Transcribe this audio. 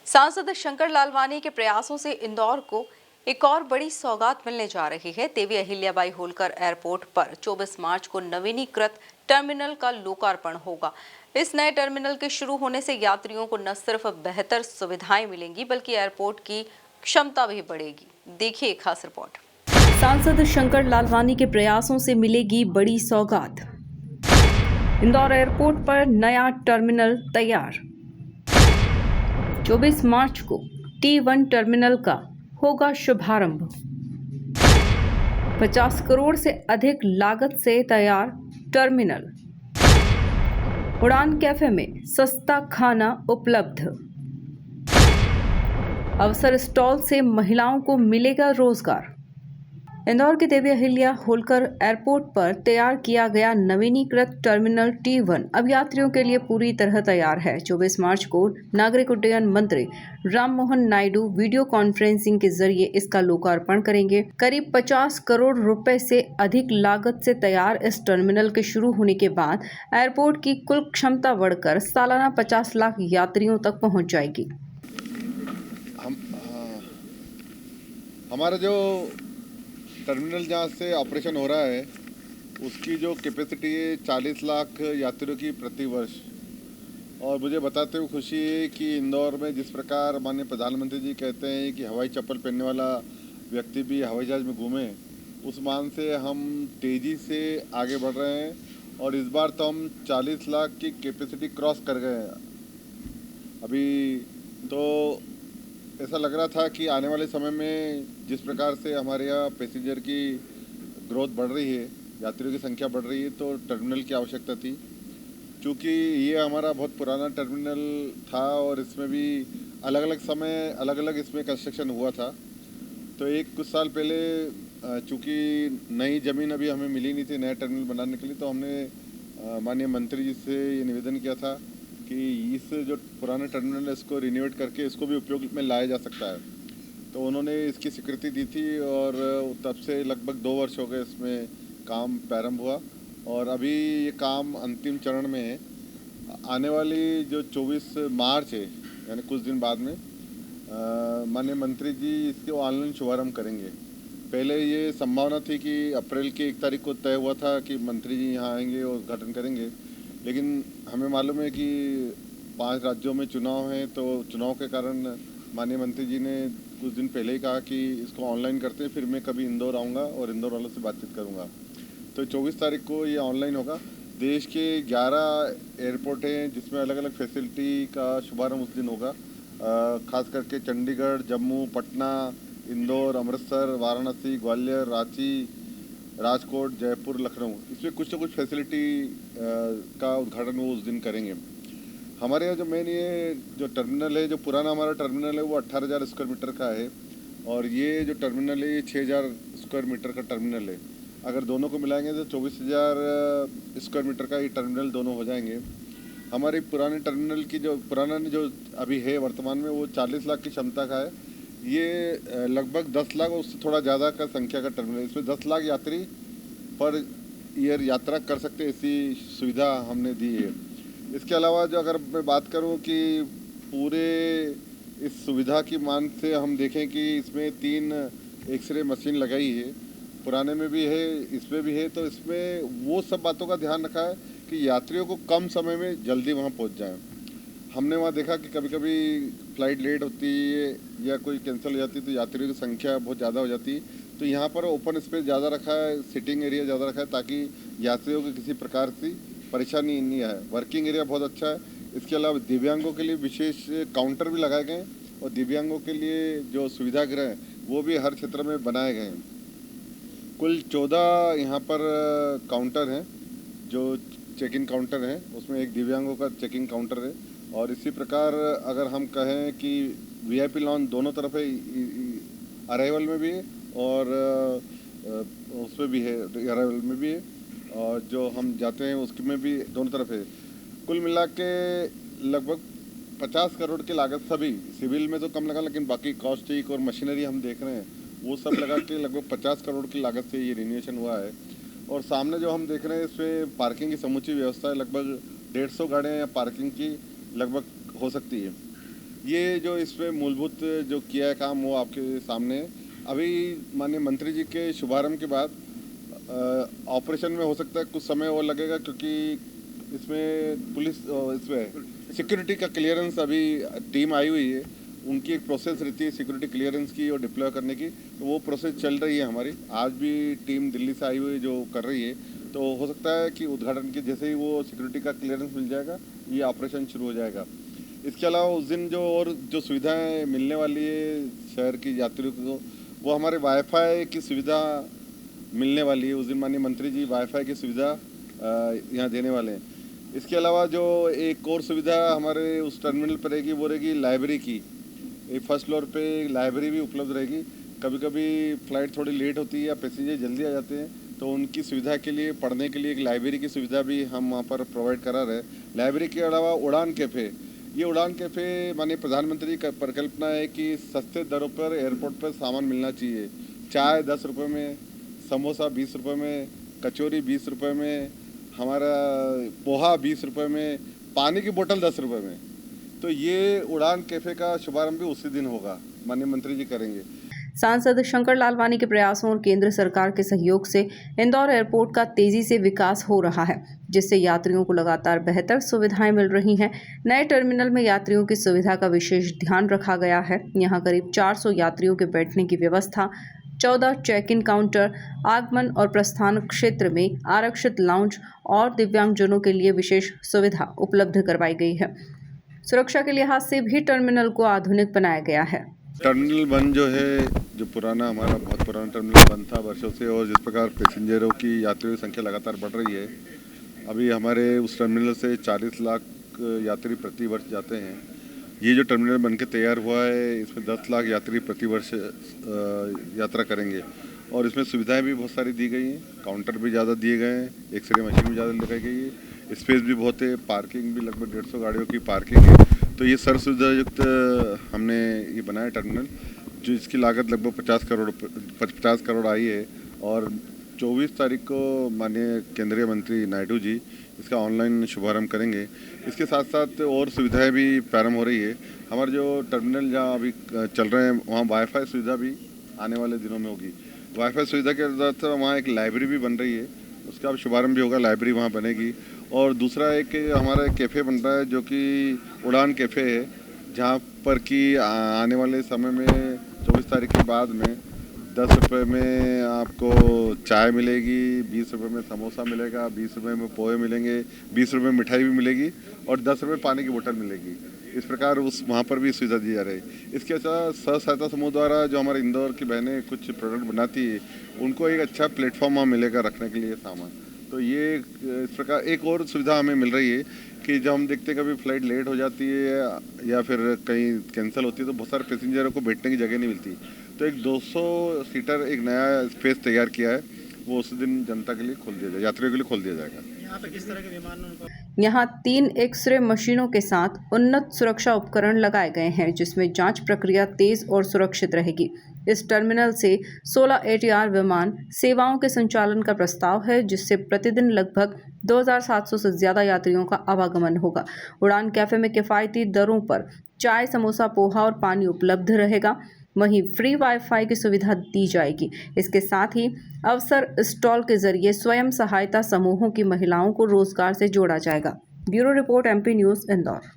सांसद शंकर लालवानी के प्रयासों से इंदौर को एक और बड़ी सौगात मिलने जा रही है। देवी अहिल्याबाई होलकर एयरपोर्ट पर 24 मार्च को नवीनीकृत टर्मिनल का लोकार्पण होगा। इस नए टर्मिनल के शुरू होने से यात्रियों को न सिर्फ बेहतर सुविधाएं मिलेंगी बल्कि एयरपोर्ट की क्षमता भी बढ़ेगी। देखिए एक खास रिपोर्ट। सांसद शंकर लालवानी के प्रयासों से मिलेगी बड़ी सौगात। इंदौर एयरपोर्ट पर नया टर्मिनल तैयार। 24 मार्च को T1 टर्मिनल का होगा शुभारंभ। 50 करोड़ से अधिक लागत से तैयार टर्मिनल। उड़ान कैफे में सस्ता खाना उपलब्ध। अवसर स्टॉल से महिलाओं को मिलेगा रोजगार। इंदौर के देवी अहिल्या होलकर एयरपोर्ट पर तैयार किया गया नवीनीकृत टर्मिनल T1 अब यात्रियों के लिए पूरी तरह तैयार है। 24 मार्च को नागरिक उड्डयन मंत्री राममोहन नायडू वीडियो कॉन्फ्रेंसिंग के जरिए इसका लोकार्पण करेंगे। करीब 50 करोड़ रुपए से अधिक लागत से तैयार इस टर्मिनल के शुरू होने के बाद एयरपोर्ट की कुल क्षमता बढ़कर सालाना 50 लाख यात्रियों तक पहुंच जाएगी। हमारा जो टर्मिनल जहाँ से ऑपरेशन हो रहा है उसकी जो कैपेसिटी है 40 लाख यात्रियों की प्रति वर्ष। और मुझे बताते हुए खुशी है कि इंदौर में जिस प्रकार माननीय प्रधानमंत्री जी कहते हैं कि हवाई चप्पल पहनने वाला व्यक्ति भी हवाई जहाज में घूमे, उस मान से हम तेज़ी से आगे बढ़ रहे हैं और इस बार तो हम 40 लाख की कैपेसिटी क्रॉस कर गए हैं। अभी तो ऐसा लग रहा था कि आने वाले समय में जिस प्रकार से हमारे यहाँ पैसेंजर की ग्रोथ बढ़ रही है, यात्रियों की संख्या बढ़ रही है, तो टर्मिनल की आवश्यकता थी। क्योंकि ये हमारा बहुत पुराना टर्मिनल था और इसमें भी अलग अलग समय अलग अलग इसमें कंस्ट्रक्शन हुआ था। तो कुछ साल पहले चूँकि नई ज़मीन अभी हमें मिली नहीं थी नया टर्मिनल बनाने के लिए, तो हमने माननीय मंत्री जी से ये निवेदन किया था कि इस जो पुराना टर्मिनल है इसको रिनोवेट करके इसको भी उपयोग में लाया जा सकता है। तो उन्होंने इसकी स्वीकृति दी थी और तब से लगभग 2 वर्ष हो गए इसमें काम प्रारंभ हुआ और अभी ये काम अंतिम चरण में है। आने वाली जो 24 मार्च है यानी कुछ दिन बाद में माननीय मंत्री जी इसके ऑनलाइन शुभारम्भ करेंगे। पहले ये संभावना थी कि अप्रैल की 1 तारीख को तय हुआ था कि मंत्री जी यहाँ आएंगे और उद्घाटन करेंगे, लेकिन हमें मालूम है कि 5 राज्यों में चुनाव हैं, तो चुनाव के कारण माननीय मंत्री जी ने कुछ दिन पहले ही कहा कि इसको ऑनलाइन करते हैं, फिर मैं कभी इंदौर आऊँगा और इंदौर वालों से बातचीत करूँगा। तो 24 तारीख को ये ऑनलाइन होगा। देश के 11 एयरपोर्ट हैं जिसमें अलग अलग फैसिलिटी का शुभारंभ उस दिन होगा। खास करके चंडीगढ़, जम्मू, पटना, इंदौर, अमृतसर, वाराणसी, ग्वालियर, रांची, राजकोट, जयपुर, लखनऊ, इसमें कुछ न कुछ फैसिलिटी का उद्घाटन वो उस दिन करेंगे। हमारे यहाँ जो मेन ये जो टर्मिनल है, जो पुराना हमारा टर्मिनल है वो 18,000 स्क्वायर मीटर का है और ये जो टर्मिनल है ये 6,000 स्क्वायर मीटर का टर्मिनल है। अगर दोनों को मिलाएंगे तो 24,000 स्क्वायर मीटर का ये टर्मिनल दोनों हो जाएंगे। हमारे पुराने टर्मिनल की जो पुराना जो अभी है वर्तमान में वो 40 लाख की क्षमता का है। ये लगभग 10 लाख उससे थोड़ा ज़्यादा का संख्या का टर्मिनल है। इसमें 10 लाख यात्री पर ईयर यात्रा कर सकते ऐसी सुविधा हमने दी है। इसके अलावा जो अगर मैं बात करूं कि पूरे इस सुविधा की मान से हम देखें कि इसमें 3 एक्सरे मशीन लगाई है, पुराने में भी है इसमें भी है, तो इसमें वो सब बातों का ध्यान रखा है कि यात्रियों को कम समय में जल्दी वहां पहुंच जाए। हमने वहां देखा कि कभी कभी फ्लाइट लेट होती है या कोई कैंसिल हो जाती है तो यात्रियों की संख्या बहुत ज़्यादा हो जाती है। तो यहाँ पर ओपन स्पेस ज़्यादा रखा है, सिटिंग एरिया ज़्यादा रखा है ताकि यात्रियों को किसी प्रकार की परेशानी नहीं है। वर्किंग एरिया बहुत अच्छा है। इसके अलावा दिव्यांगों के लिए विशेष काउंटर भी लगाए गए हैं और दिव्यांगों के लिए जो सुविधा गृह हैं वो भी हर क्षेत्र में बनाए गए हैं। कुल 14 यहाँ पर काउंटर हैं जो चेक इन काउंटर हैं, उसमें एक दिव्यांगों का चेक इन काउंटर है। और इसी प्रकार अगर हम कहें कि VIP लॉन्च दोनों तरफ है, अराइवल में भी है और उसमें भी है, अराइवल में भी है और जो हम जाते हैं उसमें भी दोनों तरफ है। कुल मिला के लगभग 50 करोड़ की लागत, सभी सिविल में तो कम लगा लेकिन बाकी कॉस्टिक और मशीनरी हम देख रहे हैं वो सब लगा के लगभग 50 करोड़ की लागत से ये रिनोवेशन हुआ है। और सामने जो हम देख रहे हैं इसमें पार्किंग की समुची व्यवस्था है, लगभग 150 गाड़ियाँ या पार्किंग की लगभग हो सकती है। ये जो इसमें मूलभूत जो किया है काम वो आपके सामने है। अभी माननीय मंत्री जी के शुभारंभ के बाद ऑपरेशन में हो सकता है कुछ समय और लगेगा, क्योंकि इसमें पुलिस इसमें सिक्योरिटी का क्लियरेंस अभी टीम आई हुई है, उनकी एक प्रोसेस रहती है सिक्योरिटी क्लियरेंस की और डिप्लॉय करने की, तो वो प्रोसेस चल रही है हमारी। आज भी टीम दिल्ली से आई हुई जो कर रही है, तो हो सकता है कि उद्घाटन के जैसे ही वो सिक्योरिटी का क्लियरेंस मिल जाएगा ये ऑपरेशन शुरू हो जाएगा। इसके अलावा उस दिन जो सुविधाएं मिलने वाली है शहर की यात्रियों को, वो हमारे वाईफाई की सुविधा मिलने वाली है। उस दिन माननीय मंत्री जी वाईफाई की सुविधा यहाँ देने वाले हैं। इसके अलावा जो एक और सुविधा हमारे उस टर्मिनल पर रहेगी वो रहेगी लाइब्रेरी की। एक फर्स्ट फ्लोर पे लाइब्रेरी भी उपलब्ध रहेगी। कभी कभी फ्लाइट थोड़ी लेट होती है या पैसेंजर जल्दी आ जाते हैं, तो उनकी सुविधा के लिए पढ़ने के लिए एक लाइब्रेरी की सुविधा भी हम वहाँ पर प्रोवाइड करा रहे हैं। लाइब्रेरी के अलावा उड़ान कैफ़े, ये उड़ान कैफ़े माननीय प्रधानमंत्री की परिकल्पना है कि सस्ते दरों पर एयरपोर्ट पर सामान मिलना चाहिए। चाय 10 रुपये में, समोसा 20 रुपये में, कचौरी 20 रुपये में, हमारा पोहा 20 रुपये में, पानी की बोतल 10 रुपये में। तो ये उड़ान कैफ़े का शुभारंभ भी उसी दिन होगा, माननीय मंत्री जी करेंगे। सांसद शंकर लालवानी के प्रयासों और केंद्र सरकार के सहयोग से इंदौर एयरपोर्ट का तेजी से विकास हो रहा है, जिससे यात्रियों को लगातार बेहतर सुविधाएं मिल रही हैं। नए टर्मिनल में यात्रियों की सुविधा का विशेष ध्यान रखा गया है। यहां करीब 400 यात्रियों के बैठने की व्यवस्था, 14 चेक इन काउंटर, आगमन और प्रस्थान क्षेत्र में आरक्षित लाउंज और दिव्यांगजनों के लिए विशेष सुविधा उपलब्ध करवाई गई है। सुरक्षा के लिहाज से भी टर्मिनल को आधुनिक बनाया गया है। टर्मिनल 1 जो है, जो पुराना हमारा बहुत पुराना टर्मिनल बंद था वर्षों से, और जिस प्रकार पैसेंजरों की यात्रियों की संख्या लगातार बढ़ रही है, अभी हमारे उस टर्मिनल से 40 लाख यात्री प्रति वर्ष जाते हैं। ये जो टर्मिनल बनके तैयार हुआ है, इसमें 10 लाख यात्री प्रति वर्ष यात्रा करेंगे, और इसमें सुविधाएं भी बहुत सारी दी गई हैं। काउंटर भी ज़्यादा दिए गए हैं, एक्सरे मशीन भी ज़्यादा लगाई गई है, स्पेस भी बहुत है, पार्किंग भी लगभग 150 गाड़ियों की पार्किंग है। तो ये सर्व सुविधा युक्त हमने ये बनाया टर्मिनल, जो इसकी लागत लगभग 50 करोड़ आई है, और 24 तारीख को माननीय केंद्रीय मंत्री नायडू जी इसका ऑनलाइन शुभारंभ करेंगे। इसके साथ साथ और सुविधाएं भी प्रारंभ हो रही है। हमारे जो टर्मिनल जहाँ अभी चल रहे हैं वहाँ वाईफाई सुविधा भी आने वाले दिनों में होगी। वाईफाई सुविधा के साथ वहाँ एक लाइब्रेरी भी बन रही है, उसका अब शुभारंभ भी होगा, लाइब्रेरी वहाँ बनेगी। और दूसरा एक हमारा कैफ़े बन रहा है जो कि उड़ान कैफ़े है, जहाँ पर कि आने वाले समय में 24 तारीख के बाद में 10 रुपये में आपको चाय मिलेगी, 20 रुपये में समोसा मिलेगा, 20 रुपये में पोहे मिलेंगे, 20 रुपये में मिठाई भी मिलेगी, और 10 रुपये पानी की बोतल मिलेगी। इस प्रकार उस वहाँ पर भी सुविधा दी जा रही है। इसके अलावा स्व सहायता समूह द्वारा जो हमारे इंदौर की बहनें कुछ प्रोडक्ट बनाती है, उनको एक अच्छा प्लेटफॉर्म वहाँ मिलेगा रखने के लिए सामान। तो ये इस प्रकार एक और सुविधा हमें मिल रही है कि जब हम देखते हैं कभी फ्लाइट लेट हो जाती है या फिर कहीं कैंसिल होती है, तो बहुत सारे पैसेंजरों को बैठने की जगह नहीं मिलती। तो एक 200 सीटर एक नया स्पेस तैयार किया है, वो उस दिन जनता के लिए खोल दिया जाएगा, यात्रियों के लिए खोल दिया जाएगा। यहाँ पे किस तरह के विमान? यहाँ 3 एक्सरे मशीनों के साथ उन्नत सुरक्षा उपकरण लगाए गए हैं, जिसमें जांच प्रक्रिया तेज और सुरक्षित रहेगी। इस टर्मिनल से 16 ATR विमान सेवाओं के संचालन का प्रस्ताव है, जिससे प्रतिदिन लगभग 2700 से ज़्यादा यात्रियों का आवागमन होगा। उड़ान कैफ़े में किफ़ायती दरों पर चाय, समोसा, पोहा और पानी उपलब्ध रहेगा। वहीं फ्री वाईफाई की सुविधा दी जाएगी। इसके साथ ही अवसर स्टॉल के जरिए स्वयं सहायता समूहों की महिलाओं को रोजगार से जोड़ा जाएगा। Bureau report MP news Indore.